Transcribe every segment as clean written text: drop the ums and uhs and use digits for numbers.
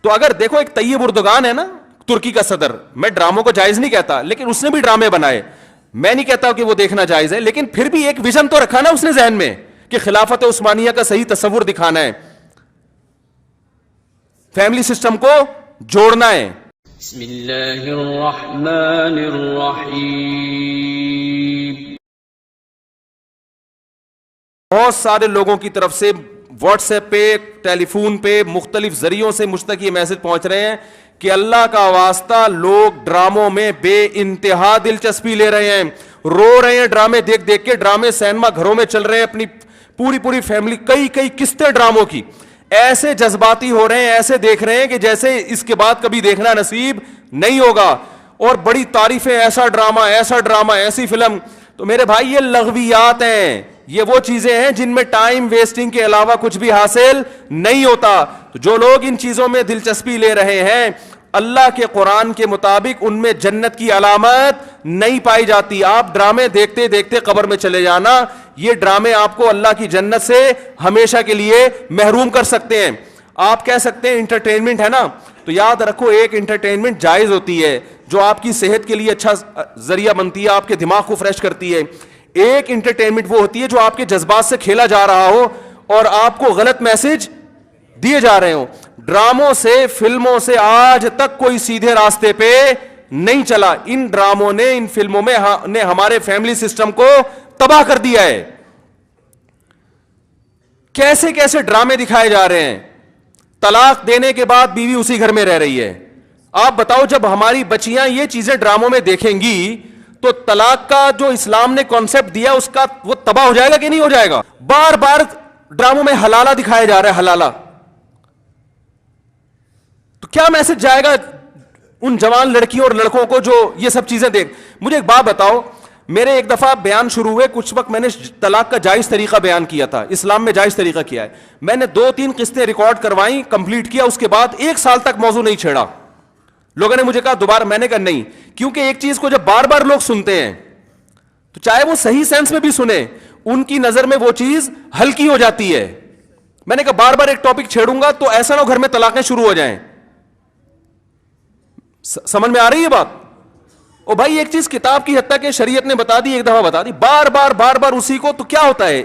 تو اگر دیکھو ایک طیب اردوغان ہے نا ترکی کا صدر, میں ڈراموں کو جائز نہیں کہتا, لیکن اس نے بھی ڈرامے بنائے, میں نہیں کہتا کہ وہ دیکھنا جائز ہے, لیکن پھر بھی ایک ویژن تو رکھا نا اس نے ذہن میں کہ خلافت عثمانیہ کا صحیح تصور دکھانا ہے, فیملی سسٹم کو جوڑنا ہے. بسم اللہ الرحمن الرحیم. بہت سارے لوگوں کی طرف سے واٹس ایپ پہ, ٹیلی فون پہ, مختلف ذریعوں سے مجھ تک یہ میسج پہنچ رہے ہیں کہ اللہ کا واسطہ لوگ ڈراموں میں بے انتہا دلچسپی لے رہے ہیں, رو رہے ہیں ڈرامے دیکھ دیکھ کے. ڈرامے سینما گھروں میں چل رہے ہیں, اپنی پوری فیملی, کئی قسطیں ڈراموں کی, ایسے جذباتی ہو رہے ہیں, ایسے دیکھ رہے ہیں کہ جیسے اس کے بعد کبھی دیکھنا نصیب نہیں ہوگا, اور بڑی تعریفیں, ایسا ڈرامہ, ایسی فلم. تو میرے بھائی یہ لغویات ہیں, یہ وہ چیزیں ہیں جن میں ٹائم ویسٹنگ کے علاوہ کچھ بھی حاصل نہیں ہوتا. تو جو لوگ ان چیزوں میں دلچسپی لے رہے ہیں, اللہ کے قرآن کے مطابق ان میں جنت کی علامت نہیں پائی جاتی. آپ ڈرامے دیکھتے دیکھتے قبر میں چلے جانا, یہ ڈرامے آپ کو اللہ کی جنت سے ہمیشہ کے لیے محروم کر سکتے ہیں. آپ کہہ سکتے ہیں انٹرٹینمنٹ ہے نا, تو یاد رکھو ایک انٹرٹینمنٹ جائز ہوتی ہے جو آپ کی صحت کے لیے اچھا ذریعہ بنتی ہے, آپ کے دماغ کو فریش کرتی ہے. ایک انٹرٹینمنٹ وہ ہوتی ہے جو آپ کے جذبات سے کھیلا جا رہا ہو اور آپ کو غلط میسج دیے جا رہے ہوں. ڈراموں سے, فلموں سے آج تک کوئی سیدھے راستے پہ نہیں چلا. ان ڈراموں نے, ان فلموں میں نے ہمارے فیملی سسٹم کو تباہ کر دیا ہے. کیسے کیسے ڈرامے دکھائے جا رہے ہیں. طلاق دینے کے بعد بیوی اسی گھر میں رہ رہی ہے. آپ بتاؤ جب ہماری بچیاں یہ چیزیں ڈراموں میں دیکھیں گی تو طلاق کا جو اسلام نے کانسیپٹ دیا اس کا وہ تباہ ہو جائے گا کہ نہیں ہو جائے گا. بار بار ڈراموں میں حلالہ دکھایا جا رہا ہے, حلالہ. تو کیا میسج جائے گا ان جوان لڑکیوں اور لڑکوں کو جو یہ سب چیزیں دیکھ. مجھے ایک بات بتاؤ, میرے ایک دفعہ بیان شروع ہوئے, کچھ وقت میں نے طلاق کا جائز طریقہ بیان کیا تھا, اسلام میں جائز طریقہ کیا ہے. میں نے 2-3 قسطیں ریکارڈ کروائیں, کمپلیٹ کیا, اس کے بعد 1 سال تک موضوع نہیں چھیڑا. لوگوں نے مجھے کہا دوبارہ, میں نے کہا نہیں, کیونکہ ایک چیز کو جب بار بار لوگ سنتے ہیں تو چاہے وہ صحیح سینس میں بھی سنیں, ان کی نظر میں وہ چیز ہلکی ہو جاتی ہے. میں نے کہا بار بار ایک ٹاپک چھیڑوں گا تو ایسا نہ ہو گھر میں طلاقیں شروع ہو جائیں. سمجھ میں آ رہی ہے بات؟ او بھائی ایک چیز کتاب کی حد تک کہ شریعت نے بتا دی, ایک دفعہ بتا دی, بار بار اسی کو, تو کیا ہوتا ہے,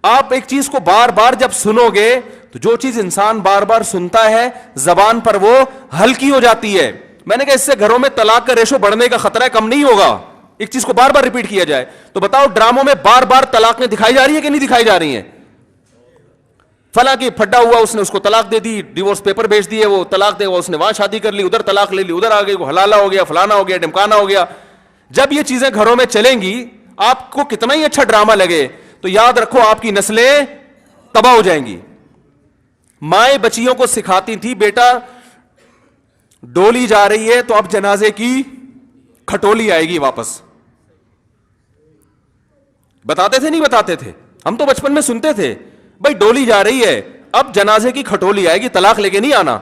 آپ ایک چیز کو بار بار جب سنو گے تو جو چیز انسان بار بار سنتا ہے زبان پر وہ ہلکی ہو جاتی ہے. میں نے کہا اس سے گھروں میں طلاق کا ریشو بڑھنے کا خطرہ کم نہیں ہوگا, ایک چیز کو بار بار ریپیٹ کیا جائے. تو بتاؤ ڈراموں میں بار بار طلاقیں دکھائی جا رہی ہیں کہ نہیں دکھائی جا رہی ہیں؟ فلاں کی پھڈا ہوا, اس نے اس کو طلاق دے دی, ڈیورس پیپر بھیج دیے, وہ طلاق دے گا, اس نے وہاں شادی کر لی, ادھر طلاق لے لی, ادھر آ گئی, وہ حلالہ ہو گیا, فلانا ہو گیا, ڈمکانا ہو گیا. جب یہ چیزیں گھروں میں چلیں گی, آپ کو کتنا ہی اچھا ڈرامہ لگے, تو یاد رکھو آپ کی نسلیں تباہ ہو جائیں گی. مائیں بچیوں کو سکھاتی تھی, بیٹا ڈولی جا رہی ہے تو اب جنازے کی کھٹولی آئے گی واپس. بتاتے تھے نہیں بتاتے تھے؟ ہم تو بچپن میں سنتے تھے, بھائی ڈولی جا رہی ہے اب جنازے کی کھٹولی آئے گی, طلاق لے کے نہیں آنا.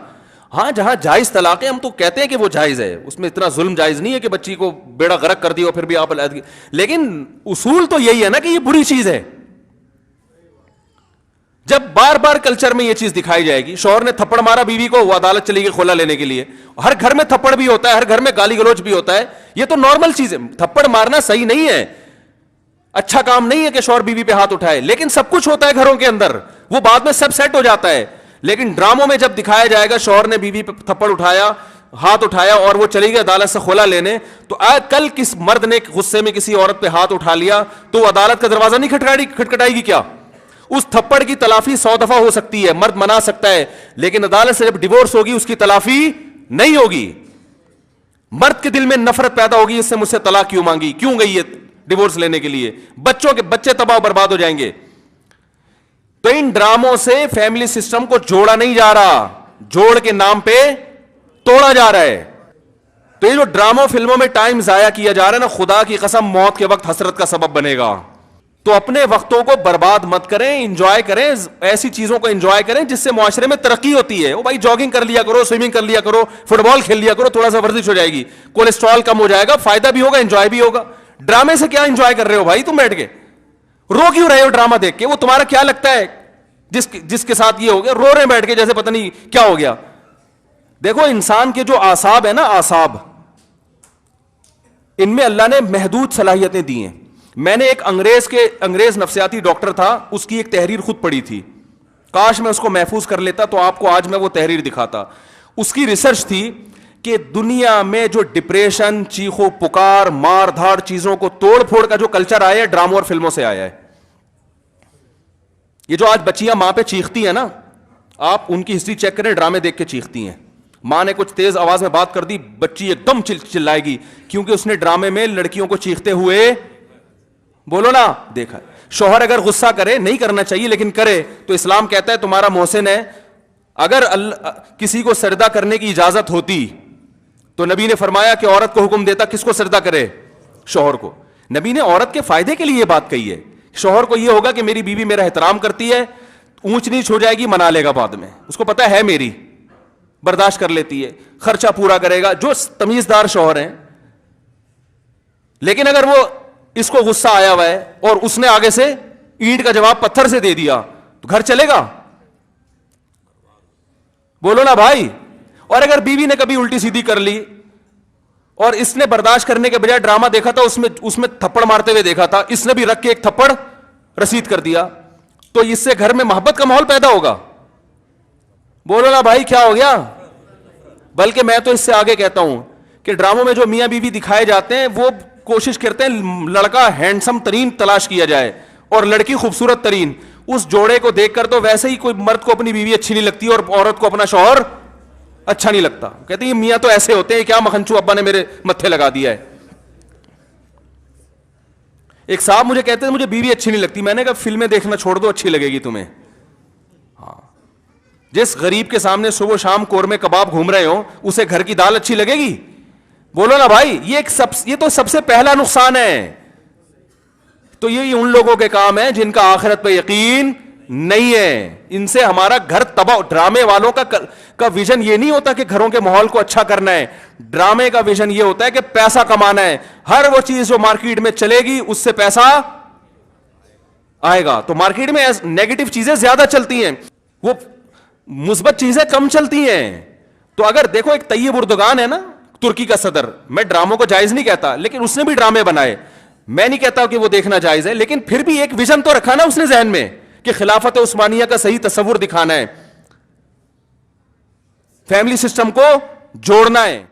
ہاں جہاں جائز طلاق ہے ہم تو کہتے ہیں کہ وہ جائز ہے, اس میں اتنا ظلم جائز نہیں ہے کہ بچی کو بیڑا غرق کر دیا پھر بھی آپ علیحدگی, لیکن اصول تو یہی ہے نا کہ یہ بری چیز ہے. جب بار بار کلچر میں یہ چیز دکھائی جائے گی, شوہر نے تھپڑ مارا بیوی کو, وہ عدالت چلی گئی خلا لینے کے لیے. ہر گھر میں تھپڑ بھی ہوتا ہے, ہر گھر میں گالی گلوچ بھی ہوتا ہے, یہ تو نارمل چیز ہے. تھپڑ مارنا صحیح نہیں ہے, اچھا کام نہیں ہے کہ شوہر بیوی پہ ہاتھ اٹھائے, لیکن سب کچھ ہوتا ہے گھروں کے اندر, وہ بعد میں سب سیٹ ہو جاتا ہے. لیکن ڈراموں میں جب دکھایا جائے گا شوہر نے بیوی پہ تھپڑ اٹھایا, ہاتھ اٹھایا اور وہ چلی گئی عدالت سے خلا لینے, تو کل کس مرد نے غصے میں کسی عورت پہ ہاتھ اٹھا لیا تو عدالت کا دروازہ نہیں کھٹکھٹائے گی کیا؟ اس تھپڑ کی تلافی 100 دفعہ ہو سکتی ہے, مرد منا سکتا ہے, لیکن عدالت سے جب ڈیورس ہوگی اس کی تلافی نہیں ہوگی. مرد کے دل میں نفرت پیدا ہوگی, اس سے مجھ سے طلاق کیوں مانگی, کیوں گئی یہ ڈیورس لینے کے لیے, بچے تباہ و برباد ہو جائیں گے. تو ان ڈراموں سے فیملی سسٹم کو جوڑا نہیں جا رہا, جوڑ کے نام پہ توڑا جا رہا ہے. تو یہ جو ڈراموں فلموں میں ٹائم ضائع کیا جا رہا ہے نا, خدا کی قسم موت کے وقت حسرت کا سبب بنے گا. تو اپنے وقتوں کو برباد مت کریں, انجوائے کریں, ایسی چیزوں کو انجوائے کریں جس سے معاشرے میں ترقی ہوتی ہے. وہ بھائی جاگنگ کر لیا کرو, سوئمنگ کر لیا کرو, فٹ بال کھیل لیا کرو, تھوڑا سا ورزش ہو جائے گی, کولیسٹرول کم ہو جائے گا, فائدہ بھی ہوگا, انجوائے بھی ہوگا. ڈرامے سے کیا انجوائے کر رہے ہو بھائی؟ تم بیٹھ کے رو کیوں رہے ہو ڈرامہ دیکھ کے؟ وہ تمہارا کیا لگتا ہے جس کے ساتھ یہ ہو گیا، رو رہے ہیں بیٹھ کے جیسے پتہ نہیں کیا ہو گیا. دیکھو انسان کے جو اعصاب ہیں نا، اعصاب، ان میں اللہ نے محدود صلاحیتیں دی ہیں. میں نے ایک انگریز نفسیاتی ڈاکٹر تھا، اس کی ایک تحریر خود پڑھی تھی، کاش میں اس کو محفوظ کر لیتا تو آپ کو آج میں وہ تحریر دکھاتا. اس کی ریسرچ تھی کہ دنیا میں جو ڈپریشن، چیخو پکار، مار دھاڑ، چیزوں کو توڑ پھوڑ کا جو کلچر آیا ہے، ڈراموں اور فلموں سے آیا ہے. یہ جو آج بچیاں ماں پہ چیختی ہیں نا، آپ ان کی ہسٹری چیک کریں، ڈرامے دیکھ کے چیختی ہیں. ماں نے کچھ تیز آواز میں بات کر دی، بچی ایک دم چلائے گی، کیونکہ اس نے ڈرامے میں لڑکیوں کو چیختے ہوئے، بولو نا، دیکھا. شوہر اگر غصہ کرے، نہیں کرنا چاہیے لیکن کرے، تو اسلام کہتا ہے تمہارا محسن ہے. اگر کسی کو سجدہ کرنے کی اجازت ہوتی تو نبی نے فرمایا کہ عورت کو حکم دیتا کس کو سجدہ کرے؟ شوہر کو. نبی نے عورت کے فائدے کے لیے یہ بات کہی ہے. شوہر کو یہ ہوگا کہ میری بیوی میرا احترام کرتی ہے، اونچ نیچ ہو جائے گی منا لے گا بعد میں، اس کو پتا ہے میری، برداشت کر لیتی ہے، خرچہ پورا کرے گا، جو تمیزدار شوہر ہیں. لیکن اگر وہ اس کو غصہ آیا ہوا ہے اور اس نے آگے سے اینٹ کا جواب پتھر سے دے دیا تو گھر چلے گا؟ بولو نا بھائی. اور اگر بیوی نے کبھی الٹی سیدھی کر لی اور اس نے برداشت کرنے کے بجائے ڈرامہ دیکھا تھا، اس میں تھپڑ مارتے ہوئے دیکھا تھا، اس نے بھی رکھ کے ایک تھپڑ رسید کر دیا، تو اس سے گھر میں محبت کا ماحول پیدا ہوگا؟ بولو نا بھائی، کیا ہو گیا؟ بلکہ میں تو اس سے آگے کہتا ہوں کہ ڈراموں میں جو میاں بیوی دکھائے جاتے ہیں وہ کوشش کرتے ہیں لڑکا ہینڈسم ترین تلاش کیا جائے اور لڑکی خوبصورت ترین. اس جوڑے کو دیکھ کر تو ویسے ہی کوئی مرد کو اپنی بیوی اچھی نہیں لگتی اور عورت کو اپنا شوہر اچھا نہیں لگتا. کہتے ہیں یہ میاں تو ایسے ہوتے ہیں، کیا مکھنچو ابا نے میرے متھے لگا دیا ہے. ایک صاحب مجھے کہتے ہیں مجھے بیوی اچھی نہیں لگتی. میں نے کہا فلمیں دیکھنا چھوڑ دو، اچھی لگے گی تمہیں. جس غریب کے سامنے صبح شام قورمے کباب گھوم رہے ہو، اسے گھر کی دال اچھی لگے گی؟ بولو نا بھائی. یہ تو سب سے پہلا نقصان ہے. تو یہ ان لوگوں کے کام ہے جن کا آخرت پہ یقین نہیں ہے. ان سے ہمارا گھر تباہ. ڈرامے والوں کا ویژن یہ نہیں ہوتا کہ گھروں کے ماحول کو اچھا کرنا ہے. ڈرامے کا ویژن یہ ہوتا ہے کہ پیسہ کمانا ہے. ہر وہ چیز جو مارکیٹ میں چلے گی اس سے پیسہ آئے گا. تو مارکیٹ میں نیگیٹو چیزیں زیادہ چلتی ہیں، وہ مثبت چیزیں کم چلتی ہیں. تو اگر دیکھو ایک طیب اردگان ہے نا، ترکی کا صدر، میں ڈراموں کو جائز نہیں کہتا لیکن اس نے بھی ڈرامے بنائے. میں نہیں کہتا کہ وہ دیکھنا جائز ہے، لیکن پھر بھی ایک ویژن تو رکھا نا اس نے ذہن میں کہ خلافت عثمانیہ کا صحیح تصور دکھانا ہے، فیملی سسٹم کو جوڑنا ہے.